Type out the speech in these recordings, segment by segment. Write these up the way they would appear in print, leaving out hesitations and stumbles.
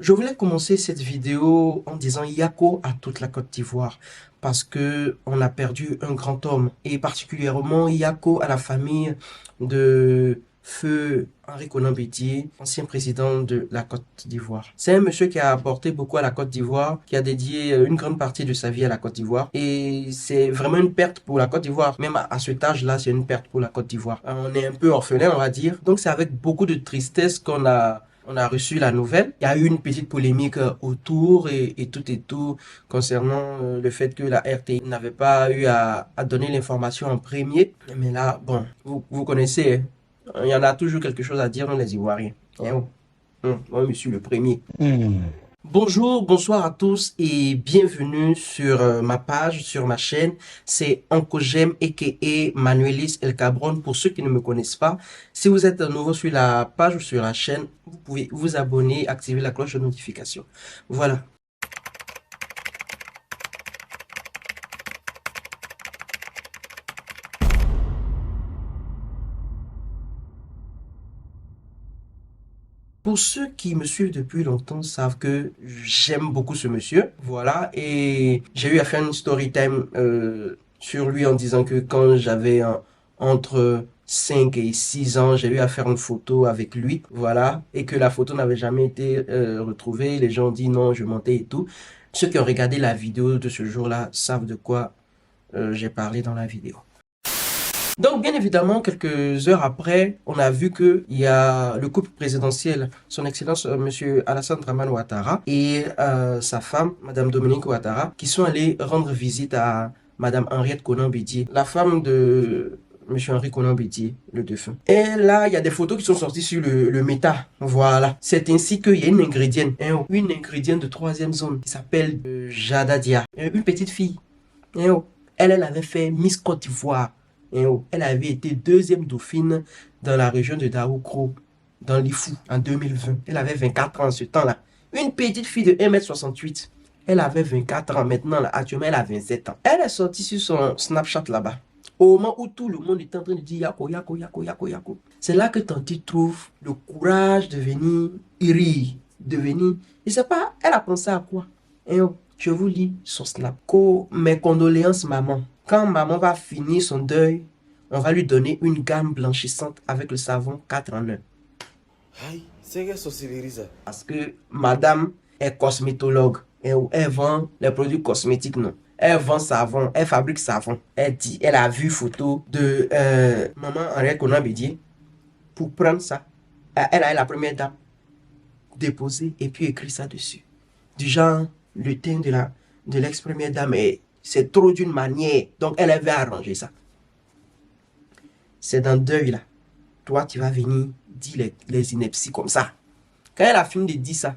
Je voulais commencer cette vidéo en disant Yako à toute la Côte d'Ivoire parce que on a perdu un grand homme et particulièrement Yako à la famille de Feu Henri Konan Bédié, ancien président de la Côte d'Ivoire. C'est un monsieur qui a apporté beaucoup à la Côte d'Ivoire, qui a dédié une grande partie de sa vie à la Côte d'Ivoire et c'est vraiment une perte pour la Côte d'Ivoire. Même à cet âge-là, c'est une perte pour la Côte d'Ivoire. On est un peu orphelin, on va dire. Donc c'est avec beaucoup de tristesse qu'on a reçu la nouvelle. Il y a eu une petite polémique autour et tout concernant le fait que la RTI n'avait pas eu à donner l'information en premier. Mais là, bon, vous connaissez, hein, il y en a toujours quelque chose à dire dans les Ivoiriens. Hein, oh. Moi, monsieur le premier. Bonjour, bonsoir à tous et bienvenue sur ma page, sur ma chaîne. C'est Oncogem aka Manuelis El Cabron pour ceux qui ne me connaissent pas. Si vous êtes nouveau sur la page ou sur la chaîne, vous pouvez vous abonner, activer la cloche de notification. Voilà. Pour ceux qui me suivent depuis longtemps savent que j'aime beaucoup ce monsieur. Voilà. Et j'ai eu à faire une story time sur lui en disant que quand j'avais entre 5 et 6 ans, j'ai eu à faire une photo avec lui. Voilà. Et que la photo n'avait jamais été retrouvée. Les gens ont dit non, je mentais et tout. Ceux qui ont regardé la vidéo de ce jour-là savent de quoi j'ai parlé dans la vidéo. Donc, bien évidemment, quelques heures après, on a vu qu'il y a le couple présidentiel, son Excellence Monsieur Alassane Dramane Ouattara et sa femme, Madame Dominique Ouattara, qui sont allés rendre visite à Madame Henriette Konan Bédié, la femme de Monsieur Henri Konan Bédié, le défunt. Et là, il y a des photos qui sont sorties sur le méta. Voilà. C'est ainsi qu'il y a une ingrédiente de troisième zone qui s'appelle Jada Dia, une petite fille. Elle avait fait Miss Côte d'Ivoire. Elle avait été deuxième dauphine dans la région de Daoukro, dans l'Ifou, en 2020. Elle avait 24 ans en ce temps-là. Une petite fille de 1,68 m. Elle avait 24 ans maintenant, là, actuellement elle a 27 ans. Elle est sortie sur son Snapchat là-bas. Au moment où tout le monde est en train de dire Yako, Yako, Yako, Yako, Yako. C'est là que Tanti trouve le courage de venir rire, de venir. Je ne sais pas, elle a pensé à quoi? Je vous lis son Snap. Mes condoléances, maman. Quand maman va finir son deuil, on va lui donner une gamme blanchissante avec le savon 4 en 1. Aïe, c'est quelle sorcellerie ça? Parce que madame est cosmétologue. Elle vend les produits cosmétiques, non. Elle vend savon, elle fabrique savon. Elle dit, elle a vu photo de maman Henriette Konan Bédié pour prendre ça. Elle a la première dame déposer et puis écrit ça dessus. Du genre, le teint de l'ex-première dame c'est trop d'une manière. Donc, elle avait arrangé ça. C'est dans deuil, là. Toi, tu vas venir dire les inepties comme ça. Quand elle a fini de dire ça,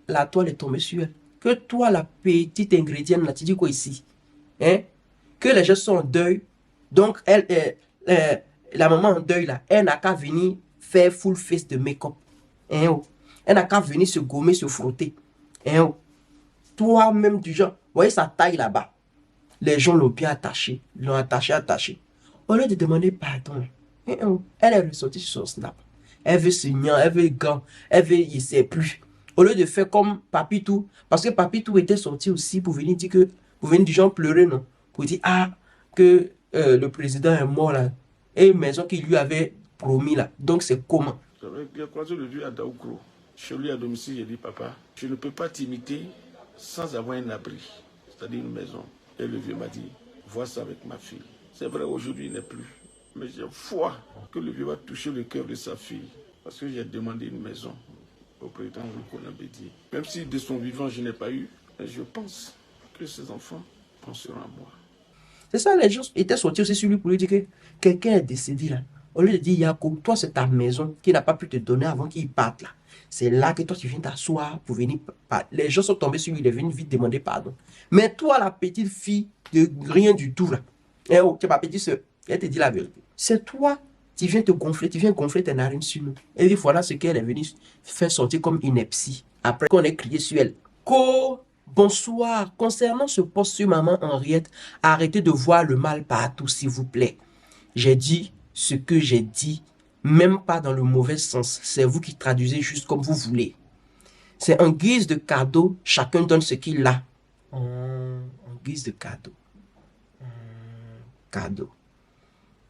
la toile est tombée sur elle. Que toi, la petite ingrédiente, là, tu dis quoi ici? Que les gens sont en deuil. Donc, la maman en deuil, là, elle n'a qu'à venir faire full face de make-up. Elle n'a qu'à venir se gommer, se frotter. Toi-même, du genre, vous voyez sa taille là-bas. Les gens l'ont bien attaché. L'ont attaché. Au lieu de demander pardon, elle est ressortie sur son snap. Elle veut signer, elle veut gants, elle veut, il ne sait plus. Au lieu de faire comme Papitou, parce que Papitou était sorti aussi pour venir dire que, pour venir du genre pleurer, non? Pour dire, que le président est mort là. Et une maison qu'il lui avait promis là. Donc c'est comment? J'ai croisé le vieux à Daoukro. Chez lui à domicile, j'ai dit, papa, je ne peux pas t'imiter sans avoir un abri, c'est-à-dire une maison. Et le vieux m'a dit, vois ça avec ma fille. C'est vrai, aujourd'hui, il n'est plus. Mais j'ai foi que le vieux va toucher le cœur de sa fille. Parce que j'ai demandé une maison au président Konan Bédié. Même si de son vivant, je n'ai pas eu, je pense que ses enfants penseront à moi. C'est ça, les gens étaient sortis aussi sur lui pour lui dire que quelqu'un est décédé là. Au lieu de dire, Yako, toi c'est ta maison qui n'a pas pu te donner avant qu'il parte là. C'est là que toi tu viens t'asseoir pour venir. Les gens sont tombés sur lui, il est venu vite demander pardon. Mais toi, la petite fille de rien du tout là. Tu n'es pas petite soeur. Elle te dit la vérité. C'est toi, tu viens te gonfler, tu viens gonfler tes narines sur nous. Et puis voilà ce qu'elle est venue faire sortir comme ineptie. Après qu'on ait crié sur elle. Bonsoir. Concernant ce post sur maman Henriette, arrêtez de voir le mal partout, s'il vous plaît. J'ai dit ce que j'ai dit, même pas dans le mauvais sens. C'est vous qui traduisez juste comme vous voulez. C'est en guise de cadeau, chacun donne ce qu'il a. En guise de cadeau. Cadeau.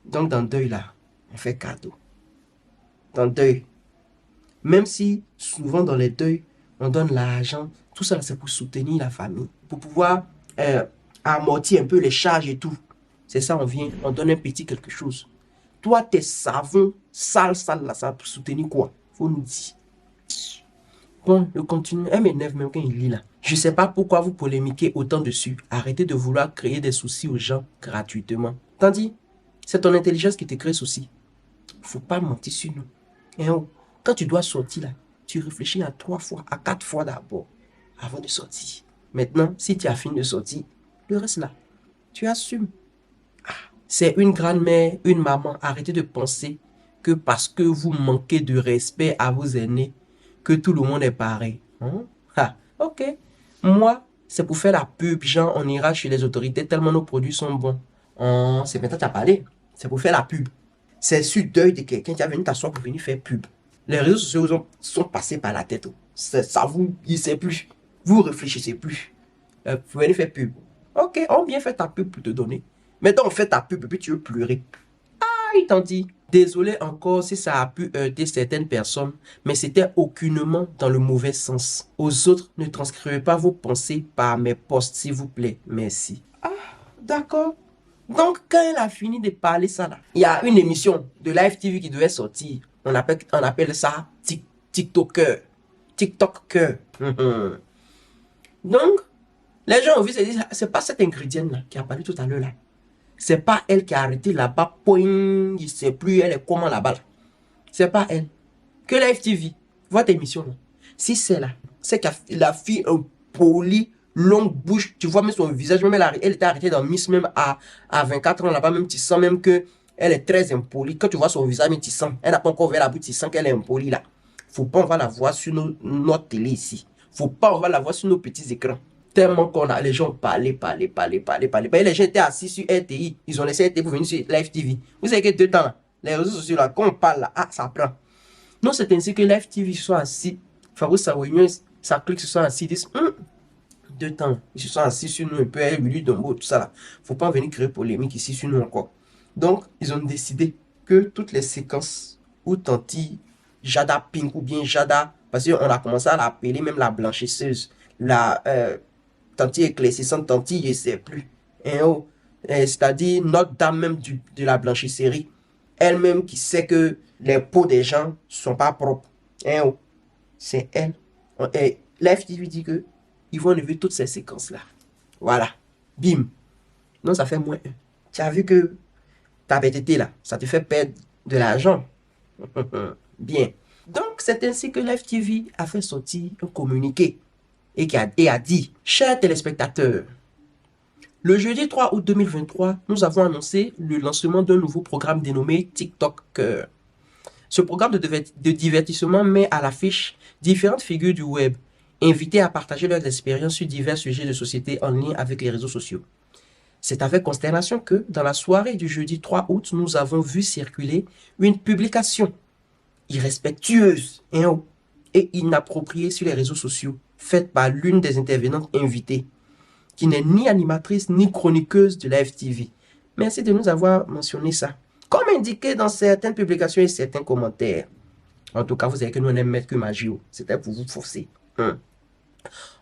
Donc dans deuil là, on fait cadeau. Dans deuil. Même si souvent dans les deuils, on donne l'argent, tout ça c'est pour soutenir la famille, pour pouvoir amortir un peu les charges et tout. C'est ça, on donne un petit quelque chose. Toi, tes savons sales là, ça va pour soutenir quoi? Faut nous dire. Bon, je continue. Elle m'énerve même quand il lit là. Je sais pas pourquoi vous polémiquez autant dessus. Arrêtez de vouloir créer des soucis aux gens gratuitement. Tandis, c'est ton intelligence qui te crée soucis. Faut pas mentir sur nous. Et quand tu dois sortir là, tu réfléchis à 3 fois, à 4 fois d'abord, avant de sortir. Maintenant, si tu as fini de sortir, le reste là, tu assumes. C'est une grand-mère, une maman. Arrêtez de penser que parce que vous manquez de respect à vos aînés, que tout le monde est pareil. Ok. Moi, c'est pour faire la pub. Genre, on ira chez les autorités tellement nos produits sont bons. C'est maintenant que tu as parlé. C'est pour faire la pub. C'est sur deuil de quelqu'un qui a venu t'asseoir pour venir faire pub. Les réseaux sociaux sont passés par la tête. Ça vous, il sait plus. Vous réfléchissez plus. Vous venez faire pub. Ok, on vient faire ta pub pour te donner. Maintenant, on fait ta pub et puis tu veux pleurer. Il t'en dit. Désolé encore si ça a pu heurter certaines personnes, mais c'était aucunement dans le mauvais sens. Aux autres, ne transcrivez pas vos pensées par mes posts, s'il vous plaît. Merci. D'accord. Donc, quand elle a fini de parler ça là, il y a une émission de Live TV qui devait sortir. On appelle ça TikToker. TikToker. Donc, les gens ont vu, c'est pas cet ingrédient là qui a parlé tout à l'heure là. C'est pas elle qui a arrêté là-bas, point, il sait plus elle est comment là-bas. C'est pas elle. Que Live TV, votre émission là, si c'est là, c'est la fille un poli, longue bouche, tu vois même son visage, même elle était arrêtée dans Miss même à 24 ans là-bas, même tu sens même que elle est très impolie. Quand tu vois son visage, même tu sens, elle n'a pas encore ouvert la bouche, tu sens qu'elle est impolie là. Faut pas on va la voir sur notre télé ici. Faut pas on va la voir sur nos petits écrans. Tellement qu'on a les gens parler. Et les gens étaient assis sur RTI. Ils ont laissé RTI pour venir sur Live TV. Vous savez que 2 temps là, les réseaux sociaux là, quand on parle là, ça prend. Non, c'est ainsi que Live TV soit assis. Fabrice Savoyeux, ça clique, se sont assis, ils disent 2 temps, ils se sont assis sur nous un peu, Emily Dombo, tout ça là. Faut pas venir créer polémique ici sur nous encore. Donc, ils ont décidé que toutes les séquences où Tanti, Jada Pink ou bien Jada, parce qu'on a commencé à l'appeler même la blanchisseuse, la Tanti éclaircissante, Tanti, je ne sais plus. C'est-à-dire notre dame même de la blanchisserie, elle-même qui sait que les peaux des gens ne sont pas propres. C'est elle. Et l'FT lui dit que ils vont enlever toutes ces séquences-là. Voilà. Bim. Non, ça fait moins 1. Tu as vu que ta BTT là, ça te fait perdre de l'argent. Bien. Donc, c'est ainsi que l'FTV a fait sortir un communiqué et a dit, chers téléspectateurs, le jeudi 3 août 2023, nous avons annoncé le lancement d'un nouveau programme dénommé TikToker. Ce programme de divertissement met à l'affiche différentes figures du web, invitées à partager leurs expériences sur divers sujets de société en lien avec les réseaux sociaux. C'est avec consternation que, dans la soirée du jeudi 3 août, nous avons vu circuler une publication irrespectueuse et inappropriée sur les réseaux sociaux, faite par l'une des intervenantes invitées, qui n'est ni animatrice ni chroniqueuse de la FTV. Merci de nous avoir mentionné ça. Comme indiqué dans certaines publications et certains commentaires. En tout cas, vous savez que nous, on aime mettre que magie. C'était pour vous forcer.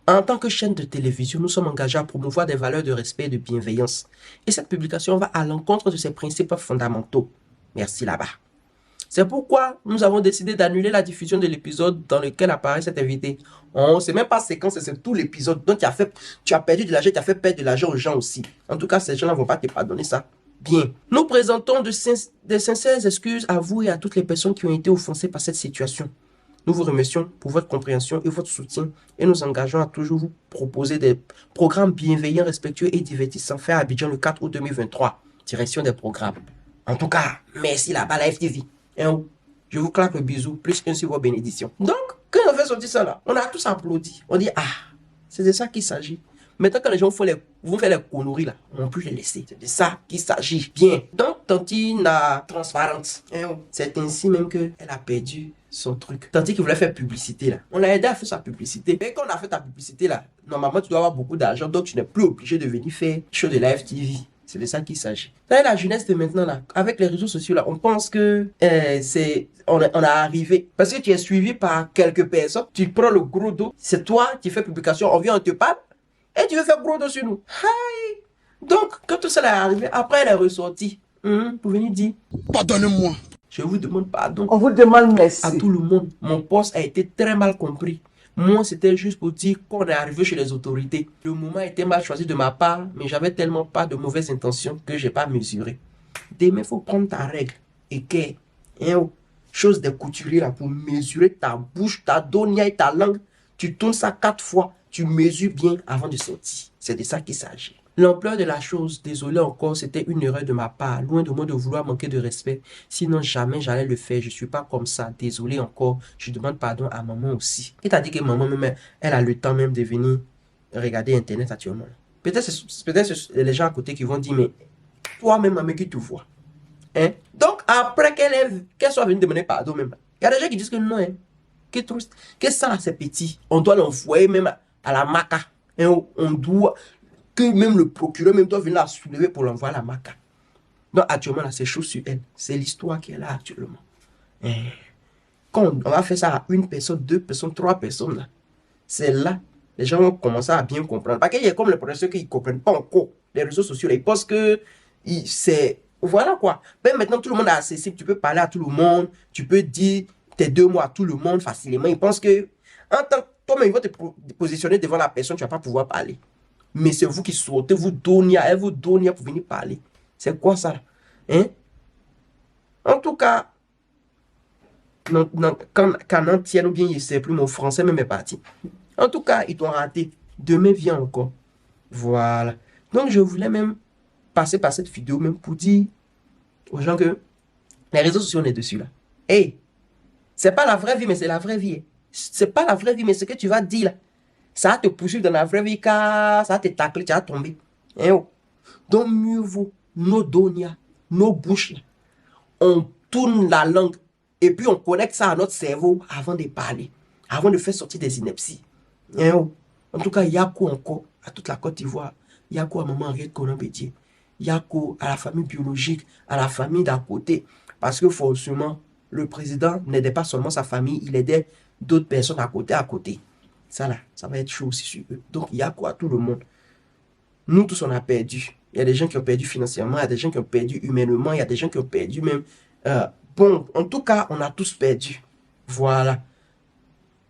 En tant que chaîne de télévision, nous sommes engagés à promouvoir des valeurs de respect et de bienveillance. Et cette publication va à l'encontre de ces principes fondamentaux. Merci là-bas. C'est pourquoi nous avons décidé d'annuler la diffusion de l'épisode dans lequel apparaît cet invité. C'est même pas séquence, c'est tout l'épisode. Donc tu as perdu de l'argent, tu as fait perdre de l'argent aux gens aussi. En tout cas, ces gens-là ne vont pas te pardonner ça. Bien. Nous présentons de sincères excuses à vous et à toutes les personnes qui ont été offensées par cette situation. Nous vous remercions pour votre compréhension et votre soutien et nous engageons à toujours vous proposer des programmes bienveillants, respectueux et divertissants faits à Abidjan le 4 août 2023. Direction des programmes. En tout cas, merci là-bas la FTV. Je vous claque le bisou, plus un sur vos bénédictions. Donc, quand on fait sortir ça là, on a tous applaudi. On dit, c'est de ça qu'il s'agit. Maintenant, quand les gens vont faire les conneries, là, on ne peut plus les laisser. C'est de ça qu'il s'agit. Bien. Donc, Tantina transparente. C'est ainsi même qu'elle a perdu son truc. Tandis qu'il voulait faire publicité, là. On l'a aidé à faire sa publicité. Mais quand on a fait ta publicité, là, normalement, tu dois avoir beaucoup d'argent, donc tu n'es plus obligé de venir faire show de live TV. C'est de ça qu'il s'agit. Là, la jeunesse de maintenant, là, avec les réseaux sociaux, là, on pense que on a arrivé. Parce que tu es suivi par quelques personnes, tu prends le gros dos, c'est toi qui fais publication, on vient, on te parle, et tu veux faire gros dos sur nous. Hi! Donc, quand tout ça est arrivé, après elle est ressortie, pour venir dire, pardonnez-moi. Je vous demande pardon. On vous demande merci. À tout le monde. Mon poste a été très mal compris. Moi, c'était juste pour dire qu'on est arrivé chez les autorités. Le moment était mal choisi de ma part, mais j'avais tellement pas de mauvaises intentions que j'ai pas mesuré. Demain, il faut prendre ta règle et que, chose de couturier là, pour mesurer ta bouche, ta donia et ta langue. Tu tournes ça 4 fois, tu mesures bien avant de sortir. C'est de ça qu'il s'agit. L'ampleur de la chose, désolé encore, c'était une erreur de ma part. Loin de moi de vouloir manquer de respect. Sinon, jamais j'allais le faire. Je suis pas comme ça. Désolé encore. Je demande pardon à maman aussi. Qui t'a dit que maman, même, elle a le temps même de venir regarder Internet actuellement. Peut-être c'est les gens à côté qui vont dire, mais toi-même, maman, qui te voit. Hein? Donc, après qu'elle soit venue demander pardon même, il y a des gens qui disent que non, que ça, c'est petit. On doit l'envoyer même à la maca. Hein? On doit... que même le procureur même doit venir la soulever pour l'envoyer à la maca. Donc actuellement, là, c'est chaud sur elle. C'est l'histoire qui est là actuellement. Et quand on va faire ça à une personne, 2 personnes, 3 personnes, là, c'est là, les gens vont commencer à bien comprendre. Parce qu'il y a comme les professeurs qui ne comprennent pas encore les réseaux sociaux. Là, ils pensent que c'est... Voilà quoi. Mais maintenant, tout le monde est accessible. Tu peux parler à tout le monde. Tu peux dire tes 2 mots à tout le monde facilement. Ils pensent que, en tant que toi-même, ils vont te positionner devant la personne, tu ne vas pas pouvoir parler. Mais c'est vous qui sortez, vous donnez, elle vous donne pour venir parler. C'est quoi ça? Hein? En tout cas, quand on tient ou bien il ne sait plus mon français, même est parti. En tout cas, ils t'ont raté. Demain vient encore. Voilà. Donc, je voulais même passer par cette vidéo même pour dire aux gens que les réseaux sociaux, on est dessus là. Hey, c'est pas la vraie vie, mais c'est la vraie vie. C'est pas la vraie vie, mais ce que tu vas dire là. Ça va te poursuivre dans la vraie vie car ça va te tacler, tu vas tomber. Donc mieux vaut nos donia, nos bouches, là, on tourne la langue et puis on connecte ça à notre cerveau avant de parler, avant de faire sortir des inepties. En tout cas, Yako encore à toute la Côte d'Ivoire, Yako à maman Henriette Konan-Bédier, Yako à la famille biologique, à la famille d'à côté, parce que forcément, le président n'aidait pas seulement sa famille, il aidait d'autres personnes à côté. Ça là, ça va être chaud aussi sur eux. Donc, il y a quoi? Tout le monde. Nous tous, on a perdu. Il y a des gens qui ont perdu financièrement, il y a des gens qui ont perdu humainement, il y a des gens qui ont perdu même... bon, en tout cas, on a tous perdu. Voilà.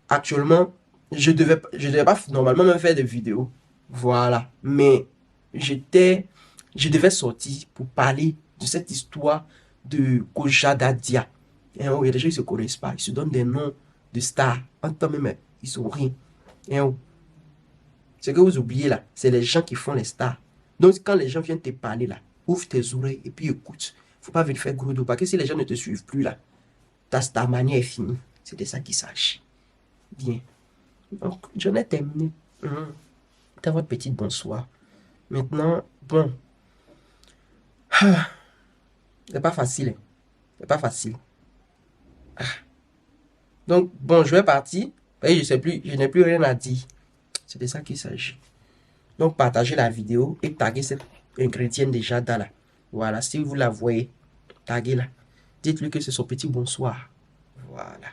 Actuellement, je devais pas normalement même faire des vidéos. Voilà. Mais je devais sortir pour parler de cette histoire de Kojada Dia. Il y a des gens qui ne se connaissent pas. Ils se donnent des noms de stars. En temps même, ils sont rien. Ce que vous oubliez là, c'est les gens qui font les stars. Donc quand les gens viennent te parler là, ouvre tes oreilles et puis écoute. Faut pas venir faire gros dos. Parce que si les gens ne te suivent plus là, ta manière est finie. C'est de ça qu'il s'agit. Bien. Donc, j'en ai terminé. C'était votre petite bonsoir. Maintenant, bon. C'est pas facile. C'est pas facile. Donc, bon, je vais partir. Je sais plus, je n'ai plus rien à dire. C'est de ça qu'il s'agit. Donc, partagez la vidéo et taguez cette ingrédiente déjà dans là. Voilà, si vous la voyez, taguez-la. Dites-lui que c'est son petit bonsoir. Voilà.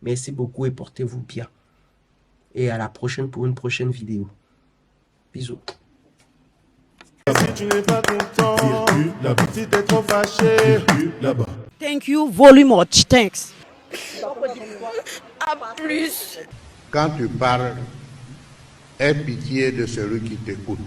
Merci beaucoup et portez-vous bien. Et à la prochaine pour une prochaine vidéo. Bisous. Si tu n'es pas content, si t'es trop fâché, là-bas. Thank you very much. Thanks. À plus. Quand tu parles, aie pitié de celui qui t'écoute.